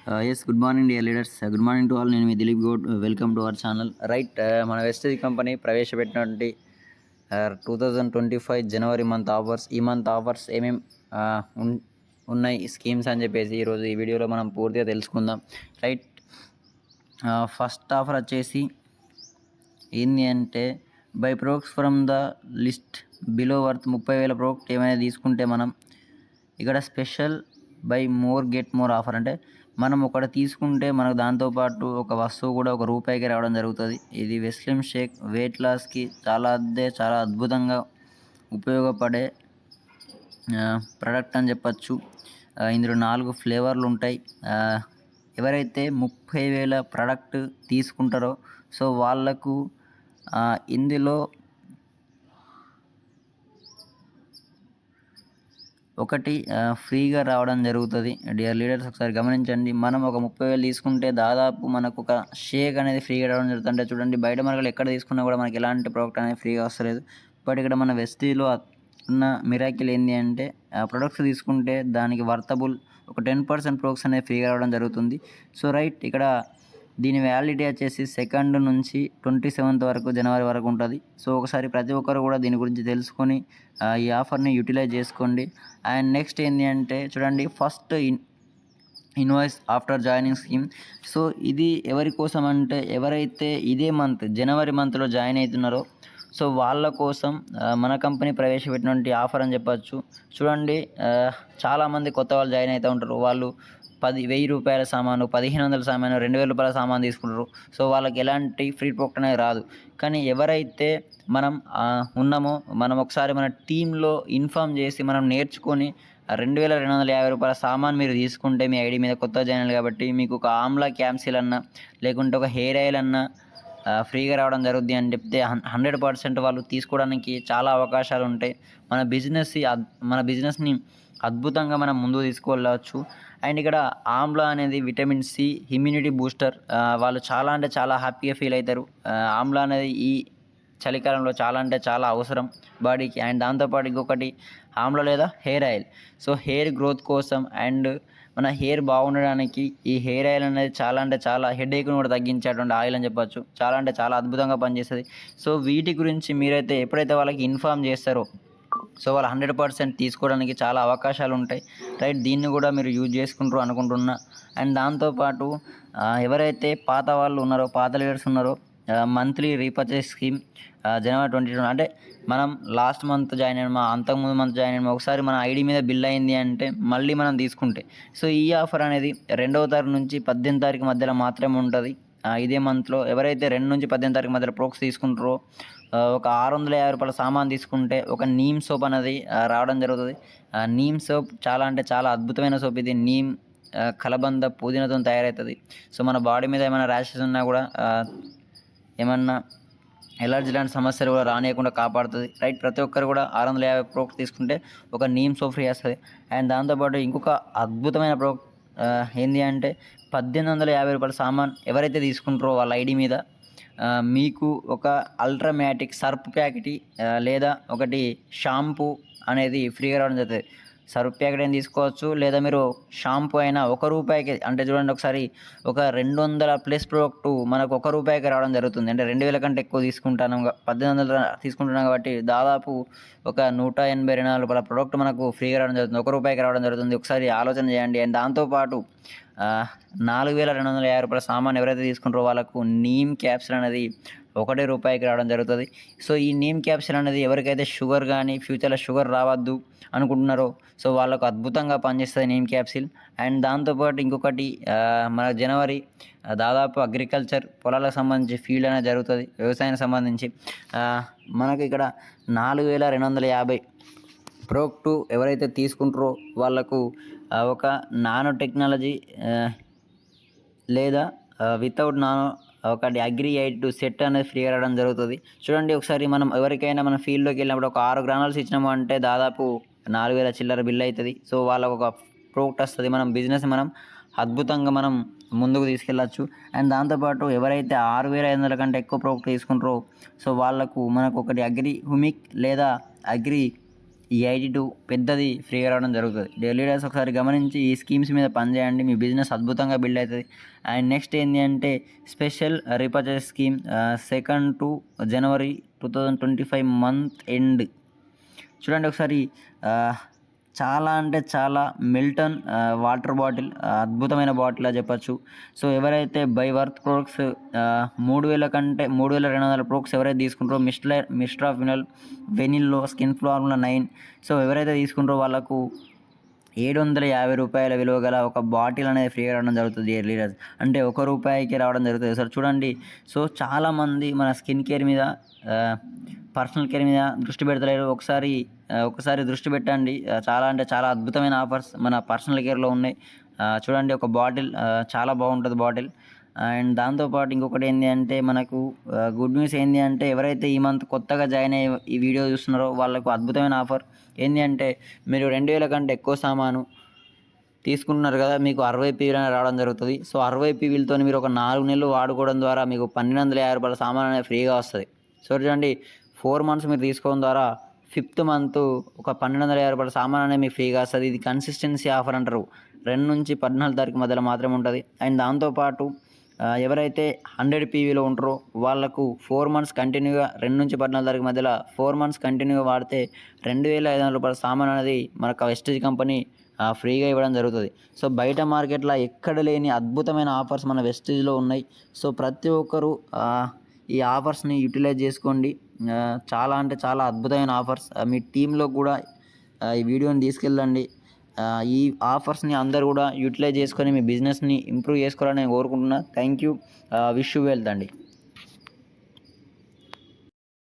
Yes, good morning, dear leaders. Good morning to all. నేను మీ Dileep Goud. Welcome to our channel. Right, మన Vestige company ప్రవేశపెట్టినటువంటి 2025 జనవరి month offers, ఈ మంత్ ఆఫర్స్ ఏమేమి ఉన్నాయి స్కీమ్స్ అని చెప్పేసి ఈరోజు ఈ వీడియోలో మనం పూర్తిగా తెలుసుకుందాం. రైట్, ఫస్ట్ ఆఫర్ వచ్చేసి ఏంటి అంటే by products from the list below worth 30,000 product ఏమైనా తీసుకుంటే మనం ఇక్కడ special by more get more offer అంటే మనం ఒకటి తీసుకుంటే మనకు దాంతోపాటు ఒక వస్తువు కూడా ఒక రూపాయికి రావడం జరుగుతుంది. ఇది వెస్లిమ్ షేక్ వెయిట్ లాస్కి చాలా అద్భుతంగా ఉపయోగపడే ప్రోడక్ట్ అని చెప్పచ్చు. ఇందులో 4 ఫ్లేవర్లు ఉంటాయి. ఎవరైతే 30,000 ప్రోడక్ట్ తీసుకుంటారో సో వాళ్ళకు ఇందులో ఒకటి ఫ్రీగా రావడం జరుగుతుంది. డియర్ లీడర్స్, ఒకసారి గమనించండి. మనం ఒక 30,000 తీసుకుంటే దాదాపు మనకు ఒక షేక్ అనేది ఫ్రీగా రావడం జరుగుతుంది. అంటే చూడండి, బయట మార్కెట్లో ఎక్కడ తీసుకున్నా కూడా మనకి ఎలాంటి ప్రోడక్ట్ అనేది ఫ్రీగా వస్తలేదు. బట్ ఇక్కడ మన వెస్టీలో ఉన్న మిరాకిల్ ఏంటి అంటే ప్రొడక్ట్స్ తీసుకుంటే దానికి వర్తబుల్ ఒక 10% ప్రోడక్ట్స్ అనేది ఫ్రీగా రావడం జరుగుతుంది. సో రైట్, ఇక్కడ దీని వ్యాలిడిటీ వచ్చేసి 2nd నుంచి 27th వరకు, జనవరి వరకు ఉంటుంది. సో ఒకసారి ప్రతి ఒక్కరు కూడా దీని గురించి తెలుసుకొని ఈ ఆఫర్ని యూటిలైజ్ చేసుకోండి. అండ్ నెక్స్ట్ ఏంటి అంటే చూడండి, first invoice after joining scheme. So ఇది ఎవరి కోసం అంటే ఎవరైతే ఇదే మంత్ జనవరి మంత్లో జాయిన్ అవుతున్నారో సో వాళ్ళ కోసం మన కంపెనీ ప్రవేశపెట్టినటువంటి ఆఫర్ అని చెప్పచ్చు. చూడండి, చాలామంది కొత్త వాళ్ళు జాయిన్ అవుతూ ఉంటారు. వాళ్ళు 1,000 రూపాయల సామాను, 1,500 సామాను, 2,000 రూపాయల సామాను తీసుకుంటారు. సో వాళ్ళకి ఎలాంటి ఫ్రీ ప్రోడక్ట్ అనేది రాదు. కానీ ఎవరైతే మనం ఉన్నామో మనం ఒకసారి మన టీంలో ఇన్ఫామ్ చేసి మనం నేర్చుకొని 2,250 రూపాయల సామాన్ మీరు తీసుకుంటే మీ ఐడి మీద కొత్త జాయిన్ అయ్యారు కాబట్టి మీకు ఒక ఆమ్లా క్యాప్సిల్ అన్నా లేకుంటే ఒక హెయిర్ ఆయిల్ అన్నా ఫ్రీగా రావడం జరుగుద్ది అని చెప్తే 100% వాళ్ళు తీసుకోవడానికి చాలా అవకాశాలు ఉంటాయి. మన బిజినెస్ని అద్భుతంగా మనం ముందుకు తీసుకువెళ్ళవచ్చు. అండ్ ఇక్కడ ఆమ్లా అనేది విటమిన్ సి ఇమ్యూనిటీ బూస్టర్. వాళ్ళు చాలా అంటే చాలా హ్యాపీగా ఫీల్ అవుతారు. ఆమ్లా అనేది ఈ చలికాలంలో చాలా అవసరం బాడీకి. అండ్ దాంతోపాటు ఇంకొకటి ఆమ్లా లేదా hair oil. So hair growth కోసం అండ్ మన హెయిర్ బాగుండడానికి ఈ హెయిర్ ఆయిల్ అనేది చాలా హెడేక్ను కూడా తగ్గించేటువంటి ఆయిల్ అని చెప్పచ్చు. చాలా అద్భుతంగా పనిచేస్తుంది. సో వీటి గురించి మీరైతే ఎప్పుడైతే వాళ్ళకి ఇన్ఫామ్ చేస్తారో సో వాళ్ళు 100% తీసుకోవడానికి చాలా అవకాశాలు ఉంటాయి. రైట్, దీన్ని కూడా మీరు యూజ్ చేసుకుంటారు అనుకుంటున్నా. అండ్ దాంతోపాటు ఎవరైతే పాత వాళ్ళు ఉన్నారో, పాత లీడర్స్ ఉన్నారో, మంత్లీ రీపర్చేస్ స్కీమ్ జనవరి 22 అంటే మనం లాస్ట్ మంత్ జాయిన్ అయినా అంతకుముందు మంత్ జాయిన్ అయినా ఒకసారి మన ఐడి మీద బిల్ అయింది అంటే మళ్ళీ మనం తీసుకుంటే సో ఈ ఆఫర్ అనేది 2వ తారీఖు నుంచి 18వ తారీఖు మధ్యలో మాత్రమే ఉంటుంది. ఇదే మంత్లో ఎవరైతే 2 నుంచి 18వ తారీఖు మధ్యలో ప్రోక్స్ తీసుకుంటారో ఒక 650 రూపాయల సామాన్ తీసుకుంటే ఒక నీమ్ సోప్ అనేది రావడం జరుగుతుంది. నీమ్ సోప్ చాలా అద్భుతమైన సోప్. ఇది నీమ్ కలబంద పుదీనాతో తయారవుతుంది. సో మన బాడీ మీద ఏమైనా ర్యాషెస్ ఉన్నా కూడా ఏమన్నా ఎలర్జీ లాంటి సమస్యలు కూడా రానియకుండా కాపాడుతుంది. రైట్, ప్రతి ఒక్కరు కూడా 650 ప్రోడక్ట్ తీసుకుంటే ఒక నీమ్ సోప్ ఫ్రీ వస్తుంది. అండ్ దాంతోపాటు ఇంకొక అద్భుతమైన ప్రోడక్ట్ ఏంటి అంటే 1,850 రూపాయల సామాన్ ఎవరైతే తీసుకుంటారో వాళ్ళ ఐడి మీద మీకు ఒక అల్ట్రామ్యాటిక్ సర్ప్ ప్యాకెట్ లేదా ఒకటి షాంపూ అనేది ఫ్రీగా రావడం జరుగుతుంది. సర్ప్ ప్యాకెట్ అయినా తీసుకోవచ్చు లేదా మీరు షాంపూ అయినా ₹1 అంటే చూడండి, ఒకసారి ఒక 200+ ప్రోడక్ట్ మనకు ₹1 రావడం జరుగుతుంది. అంటే 2,000 కంటే ఎక్కువ తీసుకుంటాను, 1,800 తీసుకుంటున్నాం కాబట్టి దాదాపు ఒక 184 రూపాయల ప్రోడక్ట్ మనకు ఫ్రీగా రావడం జరుగుతుంది, ₹1 రావడం జరుగుతుంది. ఒకసారి ఆలోచన చేయండి. అండ్ దాంతోపాటు 4,250 రూపాయల సామాన్ ఎవరైతే తీసుకుంటారో వాళ్ళకు నీమ్ క్యాప్సిల్ అనేది ₹1 రావడం జరుగుతుంది. సో ఈ నీమ్ క్యాప్సిల్ అనేది ఎవరికైతే షుగర్ కానీ ఫ్యూచర్లో షుగర్ రావద్దు అనుకుంటున్నారో సో వాళ్ళకు అద్భుతంగా పనిచేస్తుంది నీమ్ క్యాప్సిల్. అండ్ దాంతోపాటు ఇంకొకటి మన జనవరి దాదాపు అగ్రికల్చర్ పొలాలకు సంబంధించి ఫీల్డ్ అనేది జరుగుతుంది, వ్యవసాయానికి సంబంధించి. మనకి ఇక్కడ 4,250 ప్రోడక్ట్ ఎవరైతే తీసుకుంటారో వాళ్ళకు ఒక నానో టెక్నాలజీ లేదా వితౌట్ నానో ఒకటి అగ్రి 8 సెట్ అనేది ఫ్రీగా రావడం జరుగుతుంది. చూడండి, ఒకసారి మనం ఎవరికైనా మన ఫీల్డ్లోకి వెళ్ళినప్పుడు ఒక 6 గ్రానాల్స్ ఇచ్చినాము అంటే దాదాపు 4,000 చిల్లర బిల్ అవుతుంది. సో వాళ్ళకు ఒక ప్రోడక్ట్ వస్తుంది. మనం బిజినెస్ అద్భుతంగా మనం ముందుకు తీసుకెళ్ళచ్చు. అండ్ దాంతోపాటు ఎవరైతే 6,500 కంటే ఎక్కువ ప్రోడక్ట్ తీసుకుంటారో సో వాళ్ళకు మనకు ఒకటి అగ్రి హ్యూమిక్ లేదా అగ్రి ఈ 82 పెద్దది ఫ్రీగా రావడం జరుగుతుంది. డైలీ లీడర్స్ ఒకసారి గమనించి ఈ స్కీమ్స్ మీద పనిచేయండి. మీ బిజినెస్ అద్భుతంగా బిల్డ్ అవుతుంది. అండ్ నెక్స్ట్ ఏంటి అంటే special repurchase scheme 2nd to January 2025 month end. చూడండి ఒకసారి చాలా అంటే చాలా మిల్టన్ వాటర్ బాటిల్ అద్భుతమైన బాటిల్ అని చెప్పచ్చు. సో ఎవరైతే బై వర్త్ ప్రొడక్ట్స్ 3000 కంటే 3200 ప్రొడక్ట్స్ ఎవరైతే తీసుకుంటారో మిస్టర్ ఆఫ్ వెనిల్లో స్కిన్ ఫార్ములా 9, సో ఎవరైతే తీసుకుంటారో వాళ్ళకు 750 రూపాయల విలువ గల ఒక బాటిల్ అనేది ఫ్రీగా రావడం జరుగుతుంది డియర్ లీడర్స్. అంటే ₹1 రావడం జరుగుతుంది సార్. చూడండి, సో చాలామంది మన స్కిన్ కేర్ మీద పర్సనల్ కేర్ మీద దృష్టి పెడతలేరు. ఒకసారి దృష్టి పెట్టండి. చాలా అంటే చాలా అద్భుతమైన ఆఫర్స్ మన పర్సనల్ కేర్లో ఉన్నాయి. చూడండి, ఒక బాటిల్ చాలా బాగుంటుంది బాటిల్. అండ్ దాంతోపాటు ఇంకొకటి ఏంటి అంటే మనకు గుడ్ న్యూస్ ఏంటి అంటే ఎవరైతే ఈ మంత్ కొత్తగా జాయిన్ అయ్యి ఈ వీడియో చూస్తున్నారో వాళ్ళకు అద్భుతమైన ఆఫర్ ఏంటి అంటే మీరు 2000 కంటే ఎక్కువ సామాను తీసుకుంటున్నారు కదా, మీకు 60 పీవీలు రావడం జరుగుతుంది. సో 60 పీవీలతో మీరు ఒక 4 నెలలు వాడుకోవడం ద్వారా మీకు ₹1250 సామాన్ అనేది ఫ్రీగా వస్తుంది. సో చూడండి, 4 మంత్స్ మీరు తీసుకోవడం ద్వారా 5th మంత్ ఒక ₹1250 సామాన్ అనేది మీకు ఫ్రీగా వస్తుంది. ఇది కన్సిస్టెన్సీ ఆఫర్ అంటారు. 2 నుంచి 14 తారీఖు మధ్యలో మాత్రమే ఉంటుంది. అండ్ దాంతోపాటు ఎవరైతే 100 పీవీలో ఉంటారో వాళ్ళకు 4 మంత్స్ కంటిన్యూగా 2 నుంచి 14 తారీఖు మధ్యలో 4 మంత్స్ కంటిన్యూగా వాడితే ₹2500 సామాన్ అనేది మనకు వెస్టేజ్ కంపెనీ ఫ్రీగా ఇవ్వడం జరుగుతుంది. సో బయట మార్కెట్లో ఎక్కడ లేని అద్భుతమైన ఆఫర్స్ మన వెస్టేజ్లో ఉన్నాయి. సో ప్రతి ఒక్కరూ ఈ ఆఫర్స్ని యూటిలైజ్ చేసుకోండి. చాలా అంటే చాలా అద్భుతమైన ఆఫర్స్. మీ టీంలో కూడా ఈ వీడియోని తీసుకెళ్ళండి. ఈ ఆఫర్స్ని అందరూ కూడా యూటిలైజ్ చేసుకొని మీ బిజినెస్ని ఇంప్రూవ్ చేసుకోవాలని నేను కోరుకుంటున్నా. Thank you. Wish you wealth అండి.